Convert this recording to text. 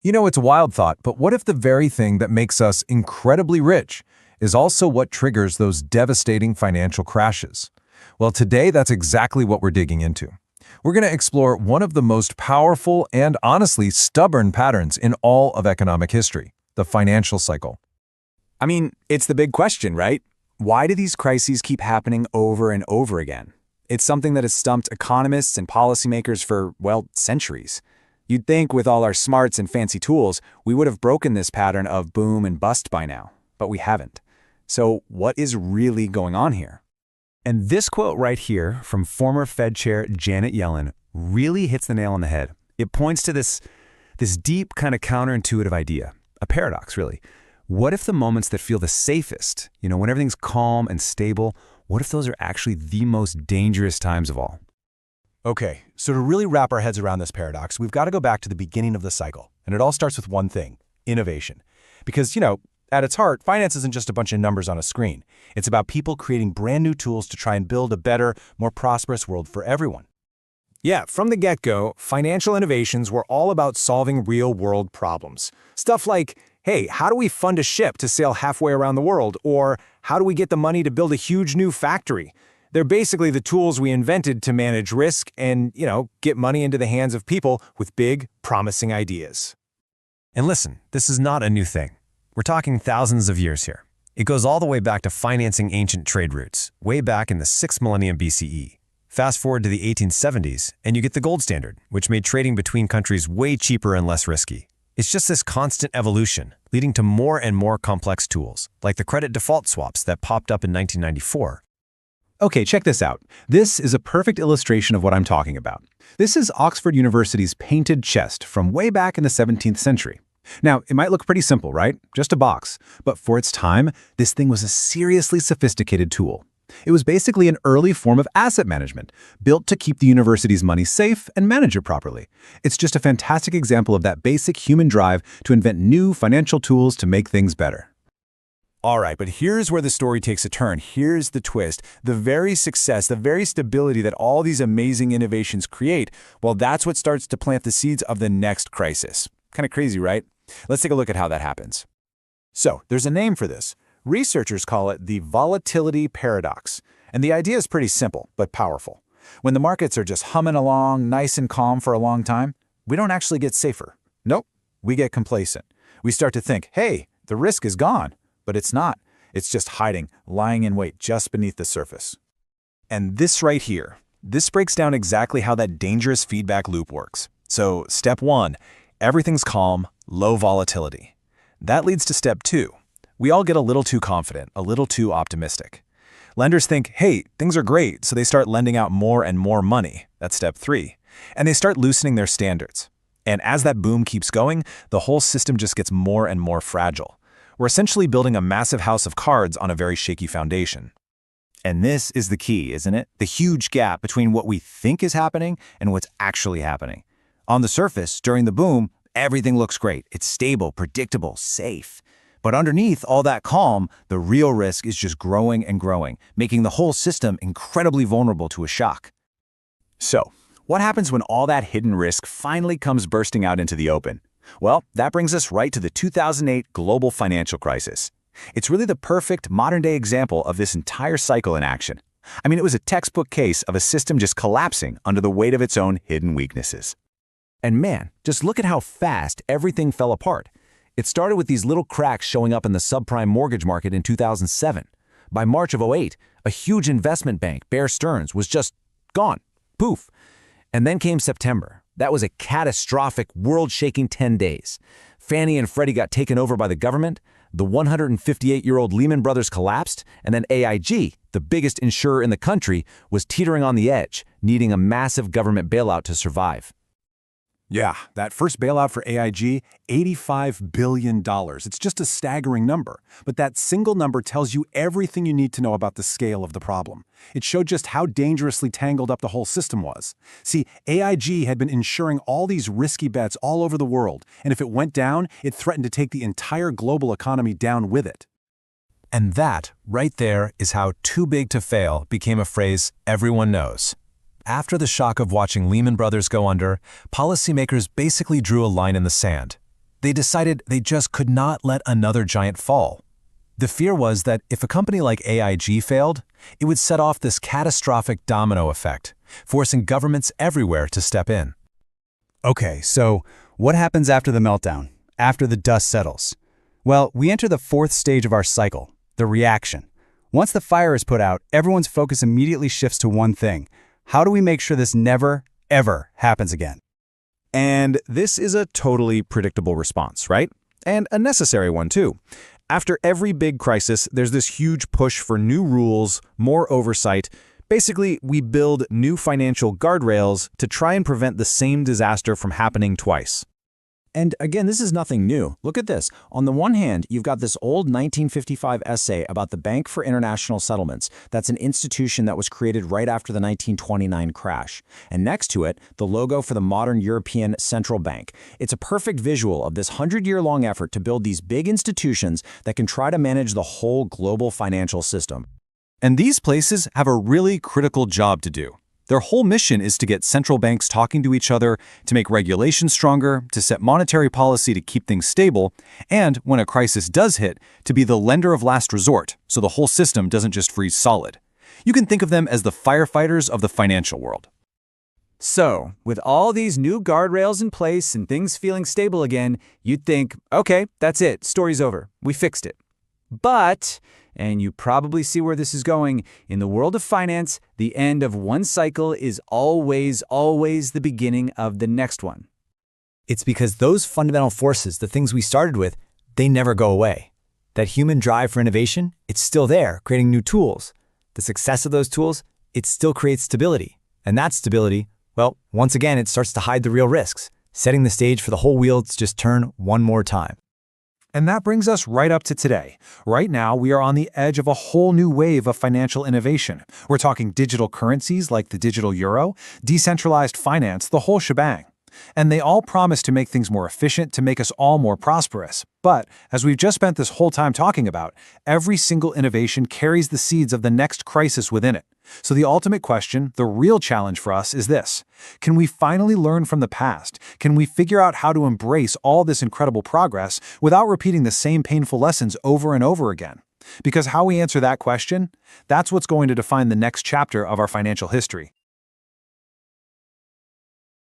It's a wild thought, but what if the very thing that makes us incredibly rich is also what triggers those devastating financial crashes? Well, today that's exactly what we're digging into. We're going to explore one of the most powerful and honestly stubborn patterns in all of economic history, the financial cycle. I mean, it's the big question, right? Why do these crises keep happening over and over again? It's something that has stumped economists and policymakers for, well, centuries. You'd think with all our smarts and fancy tools, we would have broken this pattern of boom and bust by now, but we haven't. So what is really going on here? And this quote right here from former Fed Chair Janet Yellen really hits the nail on the head. It points to this deep kind of counterintuitive idea, a paradox really. What if the moments that feel the safest, when everything's calm and stable, what if those are actually the most dangerous times of all? Okay, so to really wrap our heads around this paradox, we've got to go back to the beginning of the cycle. And it all starts with one thing, innovation. Because, at its heart, finance isn't just a bunch of numbers on a screen. It's about people creating brand new tools to try and build a better, more prosperous world for everyone. Yeah, from the get-go, financial innovations were all about solving real-world problems. Stuff like, hey, how do we fund a ship to sail halfway around the world? Or how do we get the money to build a huge new factory? They're basically the tools we invented to manage risk and, get money into the hands of people with big, promising ideas. And listen, this is not a new thing. We're talking thousands of years here. It goes all the way back to financing ancient trade routes, way back in the 6th millennium BCE. Fast forward to the 1870s, and you get the gold standard, which made trading between countries way cheaper and less risky. It's just this constant evolution, leading to more and more complex tools, like the credit default swaps that popped up in 1994. Okay, check this out. This is a perfect illustration of what I'm talking about. This is Oxford University's painted chest from way back in the 17th century. Now, it might look pretty simple, right? Just a box. But for its time, this thing was a seriously sophisticated tool. It was basically an early form of asset management, built to keep the university's money safe and manage it properly. It's just a fantastic example of that basic human drive to invent new financial tools to make things better. All right, but here's where the story takes a turn. Here's the twist. The very success, the very stability that all these amazing innovations create, well, that's what starts to plant the seeds of the next crisis. Kind of crazy, right? Let's take a look at how that happens. So, there's a name for this. Researchers call it the volatility paradox. And the idea is pretty simple, but powerful. When the markets are just humming along, nice and calm for a long time, we don't actually get safer. Nope, we get complacent. We start to think, hey, the risk is gone. But it's not. It's just hiding, lying in wait just beneath the surface. And this right here, this breaks down exactly how that dangerous feedback loop works. So step 1, everything's calm, low volatility. That leads to step 2. We all get a little too confident, a little too optimistic. Lenders think, hey, things are great, so they start lending out more and more money. That's step 3. And they start loosening their standards. And as that boom keeps going, the whole system just gets more and more fragile. We're essentially building a massive house of cards on a very shaky foundation. And this is the key, isn't it? The huge gap between what we think is happening and what's actually happening. On the surface, during the boom, everything looks great. It's stable, predictable, safe. But underneath all that calm, the real risk is just growing and growing, making the whole system incredibly vulnerable to a shock. So, what happens when all that hidden risk finally comes bursting out into the open? Well, that brings us right to the 2008 global financial crisis. It's really the perfect modern-day example of this entire cycle in action. I mean, it was a textbook case of a system just collapsing under the weight of its own hidden weaknesses. And man, just look at how fast everything fell apart. It started with these little cracks showing up in the subprime mortgage market in 2007. By March of '08, a huge investment bank, Bear Stearns, was just gone. Poof. And then came September. That was a catastrophic, world-shaking 10 days. Fannie and Freddie got taken over by the government, the 158-year-old Lehman Brothers collapsed, and then AIG, the biggest insurer in the country, was teetering on the edge, needing a massive government bailout to survive. Yeah, that first bailout for AIG, $85 billion. It's just a staggering number. But that single number tells you everything you need to know about the scale of the problem. It showed just how dangerously tangled up the whole system was. See, AIG had been insuring all these risky bets all over the world, and if it went down, it threatened to take the entire global economy down with it. And that, right there, is how too big to fail became a phrase everyone knows. After the shock of watching Lehman Brothers go under, policymakers basically drew a line in the sand. They decided they just could not let another giant fall. The fear was that if a company like AIG failed, it would set off this catastrophic domino effect, forcing governments everywhere to step in. Okay, so what happens after the meltdown, after the dust settles? Well, we enter the fourth stage of our cycle, the reaction. Once the fire is put out, everyone's focus immediately shifts to one thing. How do we make sure this never, ever happens again? And this is a totally predictable response, right? And a necessary one, too. After every big crisis, there's this huge push for new rules, more oversight. Basically, we build new financial guardrails to try and prevent the same disaster from happening twice. And again, this is nothing new. Look at this. On the one hand, you've got this old 1955 essay about the Bank for International Settlements. That's an institution that was created right after the 1929 crash. And next to it, the logo for the modern European Central Bank. It's a perfect visual of this 100-year-long effort to build these big institutions that can try to manage the whole global financial system. And these places have a really critical job to do. Their whole mission is to get central banks talking to each other, to make regulations stronger, to set monetary policy to keep things stable, and when a crisis does hit, to be the lender of last resort, so the whole system doesn't just freeze solid. You can think of them as the firefighters of the financial world. So, with all these new guardrails in place and things feeling stable again, you'd think, okay, that's it, story's over, we fixed it. But, and you probably see where this is going, in the world of finance, the end of one cycle is always the beginning of the next one. It's because those fundamental forces, the things we started with, they never go away. That human drive for innovation, it's still there, creating new tools. The success of those tools, it still creates stability. And that stability, well, once again, it starts to hide the real risks, setting the stage for the whole wheel to just turn one more time. And that brings us right up to today. Right now, we are on the edge of a whole new wave of financial innovation. We're talking digital currencies like the digital euro, decentralized finance, the whole shebang. And they all promise to make things more efficient, to make us all more prosperous. But, as we've just spent this whole time talking about, every single innovation carries the seeds of the next crisis within it. So the ultimate question, the real challenge for us is this. Can we finally learn from the past? Can we figure out how to embrace all this incredible progress without repeating the same painful lessons over and over again? Because how we answer that question, that's what's going to define the next chapter of our financial history.